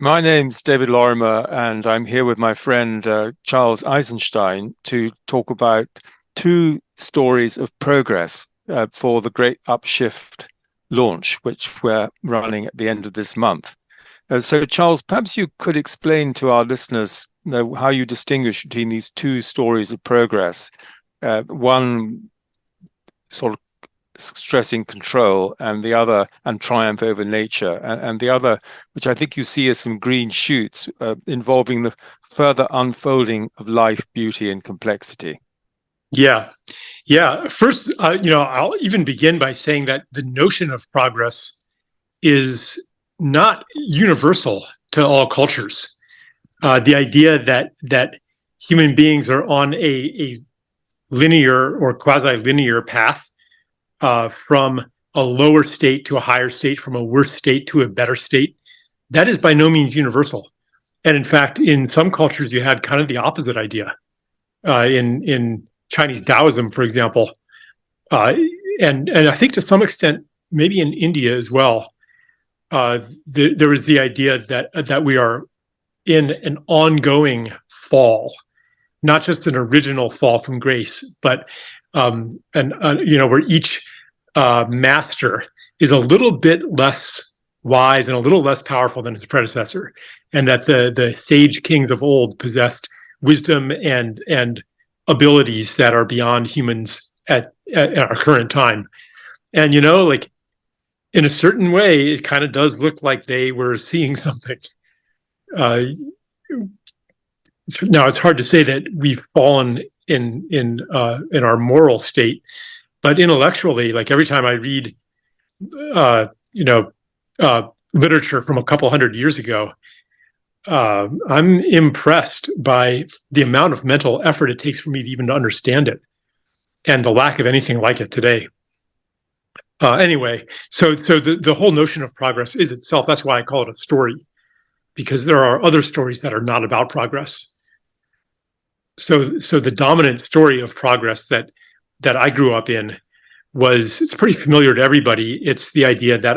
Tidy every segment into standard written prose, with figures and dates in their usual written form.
My name's David Lorimer, and I'm here with my friend Charles Eisenstein to talk about two stories of progress for the Great Upshift launch, which we're running at the end of this month. So, Charles, perhaps you could explain to our listeners, how you distinguish between these two stories of progress. One sort of stressing control and the other and triumph over nature and the other, which I think you see as some green shoots involving the further unfolding of life, beauty, and complexity. Yeah. Yeah. First, I'll even begin by saying that the notion of progress is not universal to all cultures. The idea that human beings are on a linear or quasi-linear path from a lower state to a higher state, from a worse state to a better state, that is by no means universal. And in fact, in some cultures, you had kind of the opposite idea. In Chinese Taoism, for example, uh, and I think to some extent, maybe in India as well, there is the idea that we are in an ongoing fall, not just an original fall from grace, but where each master is a little bit less wise and a little less powerful than his predecessor, and that the sage kings of old possessed wisdom and abilities that are beyond humans at our current time. And like in a certain way, it kind of does look like they were seeing something. Uh, Now it's hard to say that we've fallen in our moral state, but intellectually, like every time I read, uh, you know, literature from a couple hundred years ago, I'm impressed by the amount of mental effort it takes for me to even understand it, and the lack of anything like it today. Anyway, so the whole notion of progress is itself. That's why I call it a story, because there are other stories that are not about progress. So the dominant story of progress that I grew up in it's pretty familiar to everybody. It's the idea that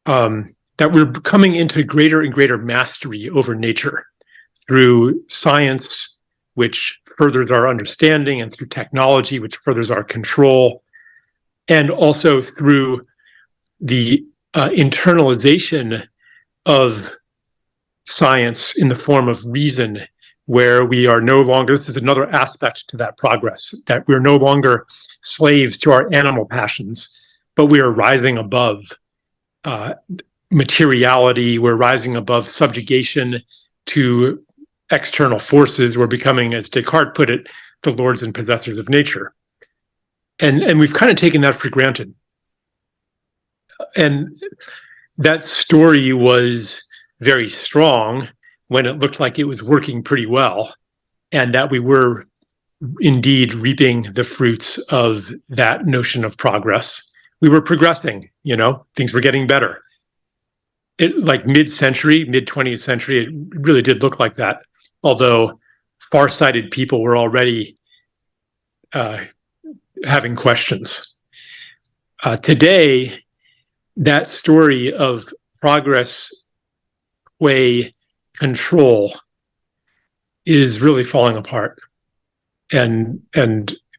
that we're coming into greater and greater mastery over nature through science, which furthers our understanding, and through technology, which furthers our control, and also through the internalization of science in the form of reason, where we are no longer, this is another aspect to that progress, that we're no longer slaves to our animal passions, but we are rising above uh, materiality, we're rising above subjugation to external forces, we're becoming, as Descartes put it, the lords and possessors of nature. And we've kind of taken that for granted. And that story was very strong when it looked like it was working pretty well, and that we were indeed reaping the fruits of that notion of progress. We were progressing, things were getting better. It, like mid-century, mid-20th century, it really did look like that, although far-sighted people were already having questions. Today, that story of progress way control is really falling apart, and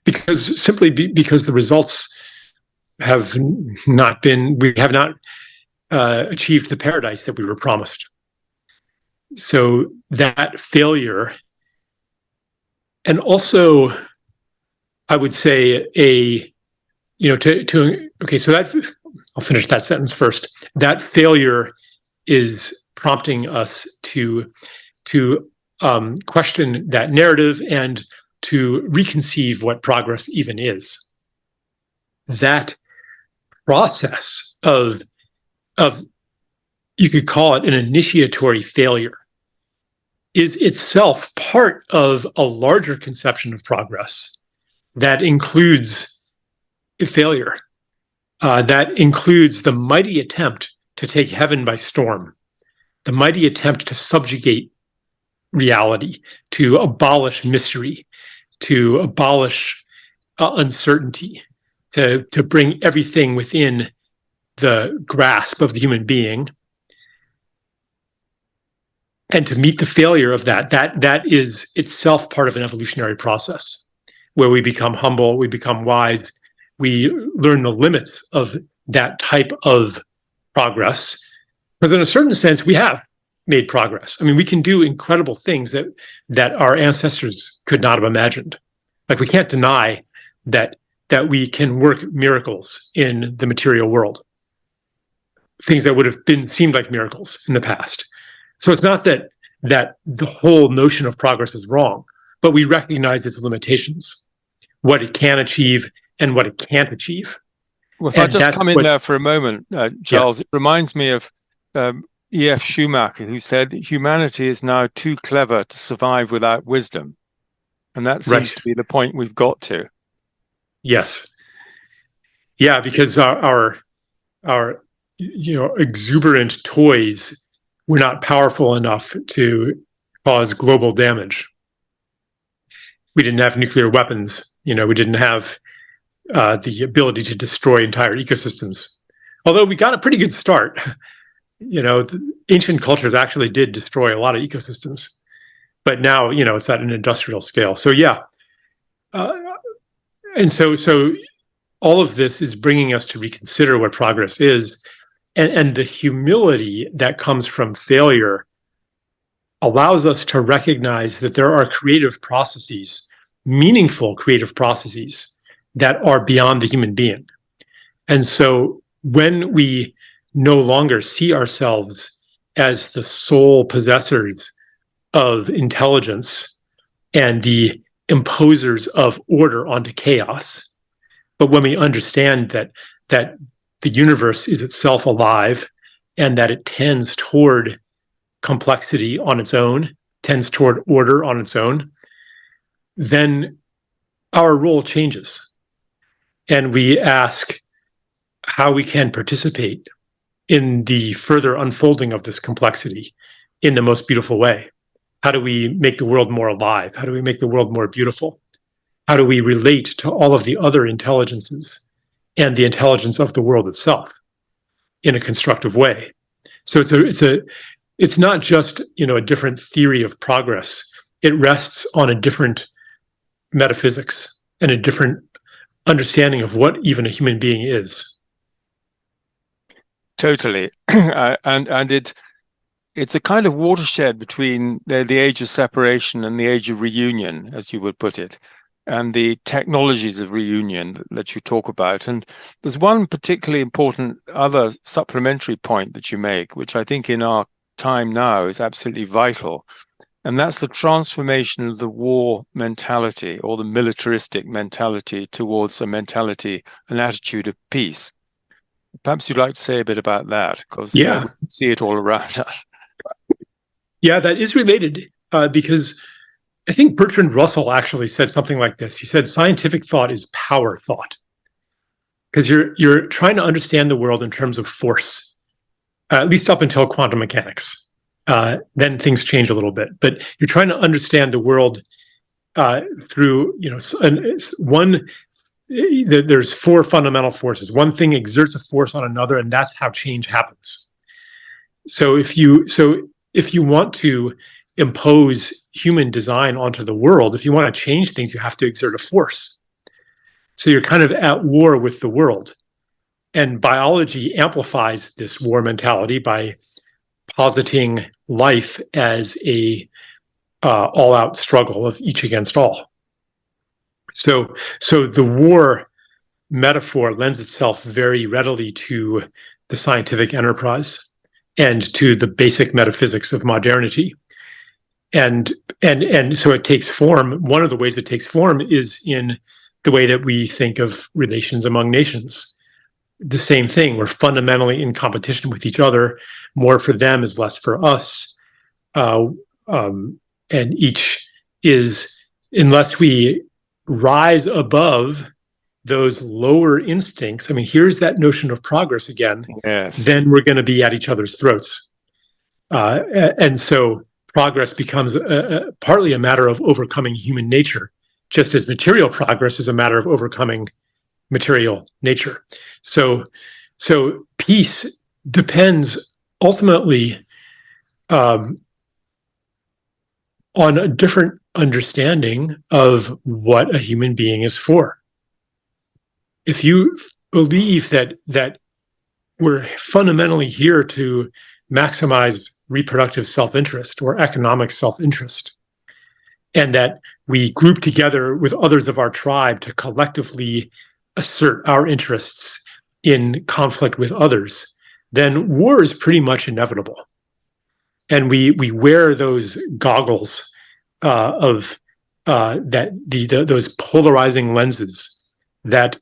because the results have not been, we have not achieved the paradise that we were promised. So that failure, and also I would say okay, so that, I'll finish that sentence first. That failure is prompting us to question that narrative and to reconceive what progress even is. That process of you could call it an initiatory failure, is itself part of a larger conception of progress that includes failure, that includes the mighty attempt to take heaven by storm, the mighty attempt to subjugate reality, to abolish mystery, to abolish uncertainty, to bring everything within the grasp of the human being. And to meet the failure of that is itself part of an evolutionary process where we become humble, we become wise, we learn the limits of that type of progress. Because in a certain sense, we have made progress. I mean, we can do incredible things that our ancestors could not have imagined. Like, we can't deny that we can work miracles in the material world, things that would have seemed like miracles in the past. So it's not that the whole notion of progress is wrong, but we recognize its limitations, what it can achieve and what it can't achieve. Well, if I just come in there for a moment, Charles, yeah. It reminds me of E.F. Schumacher, who said humanity is now too clever to survive without wisdom. And that seems to be the point we've got to. Yes. Yeah, because our exuberant toys were not powerful enough to cause global damage. We didn't have nuclear weapons. We didn't have the ability to destroy entire ecosystems. Although we got a pretty good start. The ancient cultures actually did destroy a lot of ecosystems. But now, it's at an industrial scale. So, yeah. And so all of this is bringing us to reconsider what progress is. And the humility that comes from failure allows us to recognize that there are creative processes, meaningful creative processes, that are beyond the human being. And so when we no longer see ourselves as the sole possessors of intelligence and the imposers of order onto chaos, but when we understand that the universe is itself alive and that it tends toward complexity on its own, tends toward order on its own, then our role changes. And we ask how we can participate in the further unfolding of this complexity in the most beautiful way. How do we make the world more alive? How do we make the world more beautiful? How do we relate to all of the other intelligences and the intelligence of the world itself in a constructive way? So it's not just a different theory of progress. It rests on a different metaphysics and a different understanding of what even a human being is. Totally. And it's a kind of watershed between the age of separation and the age of reunion, as you would put it, and the technologies of reunion that you talk about. And there's one particularly important other supplementary point that you make, which I think in our time now is absolutely vital. And that's the transformation of the war mentality or the militaristic mentality towards an attitude of peace. Perhaps you'd like to say a bit about that, because we see it all around us. Yeah, that is related because I think Bertrand Russell actually said something like this. He said, scientific thought is power thought, because you're trying to understand the world in terms of force, at least up until quantum mechanics. Then things change a little bit, but you're trying to understand the world through, there's four fundamental forces. One thing exerts a force on another, and that's how change happens. So if you want to impose human design onto the world, if you want to change things, you have to exert a force. So you're kind of at war with the world. And biology amplifies this war mentality by positing life as a all-out struggle of each against all. So the war metaphor lends itself very readily to the scientific enterprise and to the basic metaphysics of modernity. And so it takes form. One of the ways it takes form is in the way that we think of relations among nations. The same thing. We're fundamentally in competition with each other. More for them is less for us. And each is, unless we rise above those lower instincts. I mean, here's that notion of progress again. Yes. Then we're going to be at each other's throats. And so progress becomes partly a matter of overcoming human nature, just as material progress is a matter of overcoming material nature. So peace depends ultimately on a different understanding of what a human being is for. If you believe that we're fundamentally here to maximize reproductive self-interest or economic self-interest, and that we group together with others of our tribe to collectively assert our interests in conflict with others, then war is pretty much inevitable. And we wear those goggles of those polarizing lenses that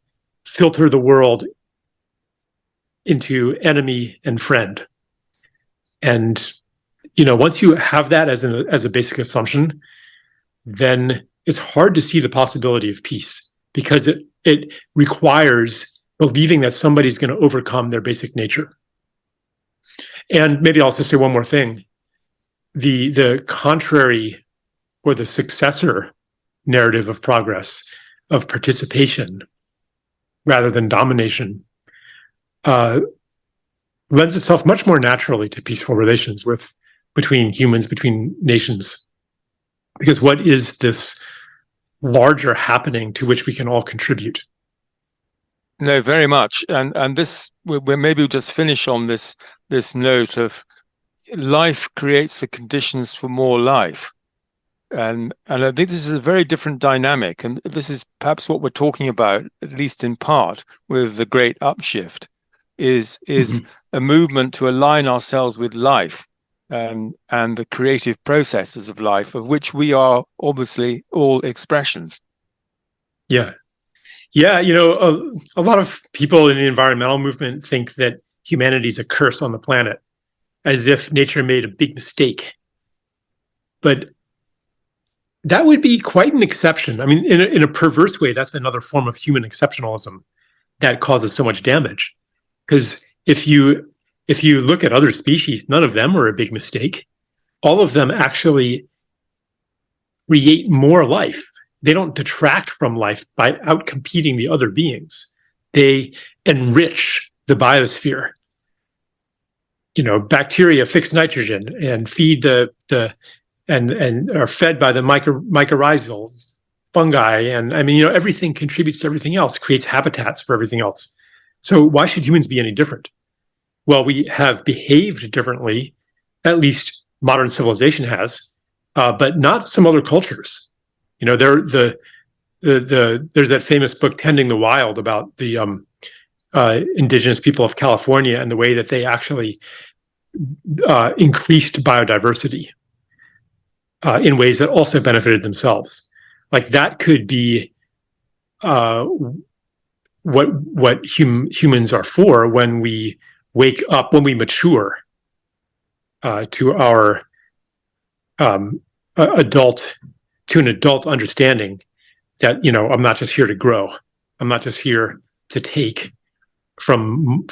filter the world into enemy and friend. And once you have that as a basic assumption, then it's hard to see the possibility of peace, because it requires believing that somebody's going to overcome their basic nature. And maybe I'll just say one more thing. The contrary or the successor narrative of progress, of participation rather than domination, lends itself much more naturally to peaceful relations between humans, between nations. Because what is this larger happening to which we can all contribute? No, very much. And this, we'll maybe just finish on this note of life creates the conditions for more life. And I think this is a very different dynamic. And this is perhaps what we're talking about, at least in part, with the great upshift, is a movement to align ourselves with life and the creative processes of life, of which we are obviously all expressions. Yeah. Yeah, a lot of people in the environmental movement think that humanity is a curse on the planet, as if nature made a big mistake. But that would be quite an exception. I mean, in a perverse way, that's another form of human exceptionalism that causes so much damage. Because if you look at other species, none of them are a big mistake. All of them actually create more life. They don't detract from life by outcompeting the other beings. They enrich the biosphere. Bacteria fix nitrogen and feed and are fed by the mycorrhizals, fungi, and everything contributes to everything else, creates habitats for everything else. So why should humans be any different? Well, we have behaved differently, at least modern civilization has, but not some other cultures. There's that famous book, Tending the Wild, about the indigenous people of California and the way that they actually increased biodiversity in ways that also benefited themselves. Like that could be what humans are for when we wake up, when we mature to our an adult understanding that I'm not just here to grow. I'm not just here to take from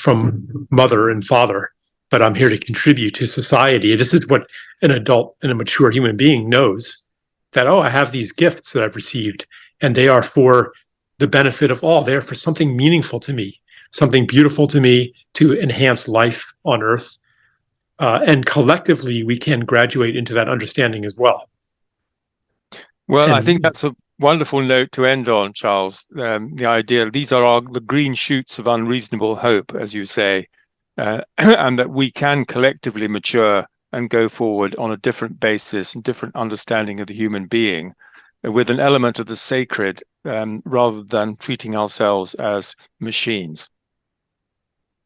mother and father, but I'm here to contribute to society. This is what an adult and a mature human being knows, that I have these gifts that I've received, and they are for the benefit of all. They are for something meaningful to me, something beautiful to me, to enhance life on Earth. And collectively, we can graduate into that understanding as well. Well, I think that's a wonderful note to end on, Charles. The idea, these are the green shoots of unreasonable hope, as you say, and that we can collectively mature and go forward on a different basis and different understanding of the human being, with an element of the sacred, rather than treating ourselves as machines.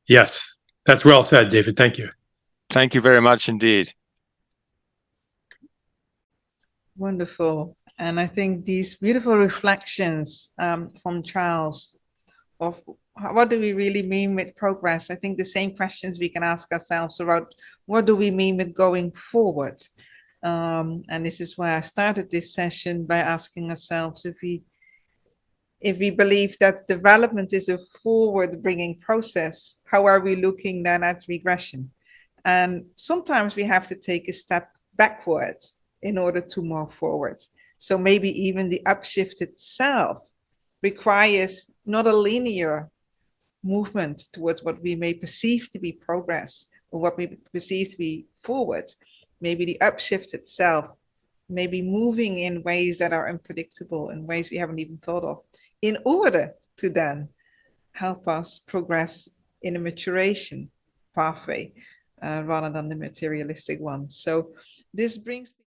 Yes, that's well said, David. Thank you. Thank you very much indeed. Wonderful. And I think these beautiful reflections from Charles of what do we really mean with progress? I think the same questions we can ask ourselves about what do we mean with going forward? And this is why I started this session by asking ourselves if we believe that development is a forward-bringing process, how are we looking then at regression? And sometimes we have to take a step backwards in order to move forward. So maybe even the upshift itself requires not a linear movement towards what we may perceive to be progress or what we perceive to be forward. Maybe the upshift itself maybe moving in ways that are unpredictable, in ways we haven't even thought of, in order to then help us progress in a maturation pathway rather than the materialistic one. So this brings